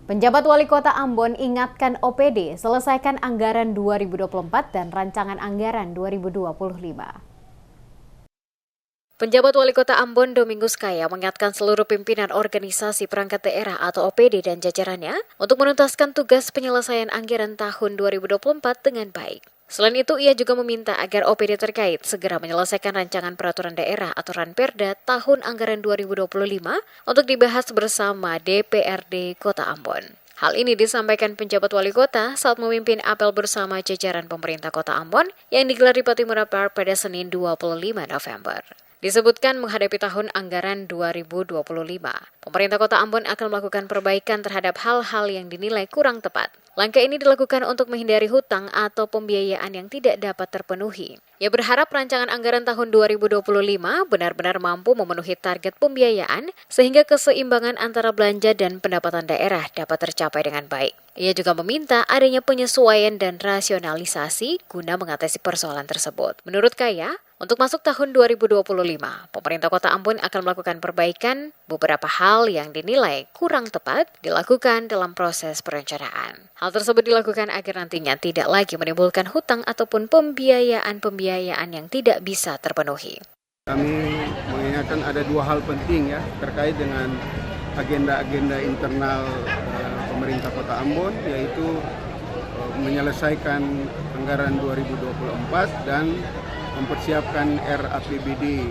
Penjabat Wali Kota Ambon ingatkan OPD selesaikan anggaran 2024 dan rancangan anggaran 2025. Penjabat Wali Kota Ambon Domingus Kaya mengingatkan seluruh pimpinan organisasi perangkat daerah atau OPD dan jajarannya untuk menuntaskan tugas penyelesaian anggaran tahun 2024 dengan baik. Selain itu, ia juga meminta agar OPD terkait segera menyelesaikan rancangan peraturan daerah atau Ranperda tahun anggaran 2025 untuk dibahas bersama DPRD Kota Ambon. Hal ini disampaikan penjabat wali kota saat memimpin apel bersama jajaran pemerintah Kota Ambon yang digelar di Patimura Park pada Senin 25 November. Disebutkan menghadapi tahun anggaran 2025, pemerintah Kota Ambon akan melakukan perbaikan terhadap hal-hal yang dinilai kurang tepat. Langkah ini dilakukan untuk menghindari hutang atau pembiayaan yang tidak dapat terpenuhi. Ia berharap rancangan anggaran tahun 2025 benar-benar mampu memenuhi target pembiayaan sehingga keseimbangan antara belanja dan pendapatan daerah dapat tercapai dengan baik. Ia juga meminta adanya penyesuaian dan rasionalisasi guna mengatasi persoalan tersebut. Menurut Kaya, untuk masuk tahun 2025, pemerintah Kota Ambon akan melakukan perbaikan beberapa hal yang dinilai kurang tepat dilakukan dalam proses perencanaan. Hal tersebut dilakukan agar nantinya tidak lagi menimbulkan hutang ataupun pembiayaan yang tidak bisa terpenuhi. Kami mengingatkan ada dua hal penting ya terkait dengan agenda-agenda internal pemerintah Kota Ambon, yaitu menyelesaikan anggaran 2024 dan mempersiapkan RAPBD,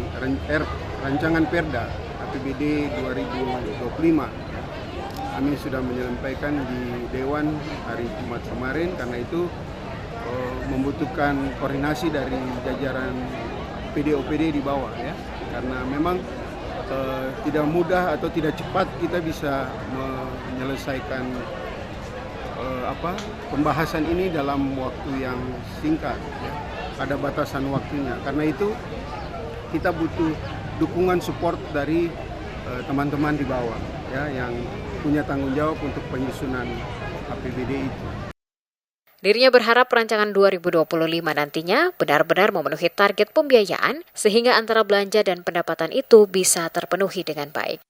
rancangan Perda APBD 2025. Kami sudah menyampaikan di Dewan hari Jumat kemarin, karena itu membutuhkan koordinasi dari jajaran PD-OPD di bawah ya, karena memang tidak mudah atau tidak cepat kita bisa menyelesaikan pembahasan ini dalam waktu yang singkat ya. Ada batasan waktunya, karena itu kita butuh dukungan support dari teman-teman di bawah ya, yang punya tanggung jawab untuk penyusunan APBD itu. Dirinya berharap rancangan 2025 nantinya benar-benar memenuhi target pembiayaan sehingga antara belanja dan pendapatan itu bisa terpenuhi dengan baik.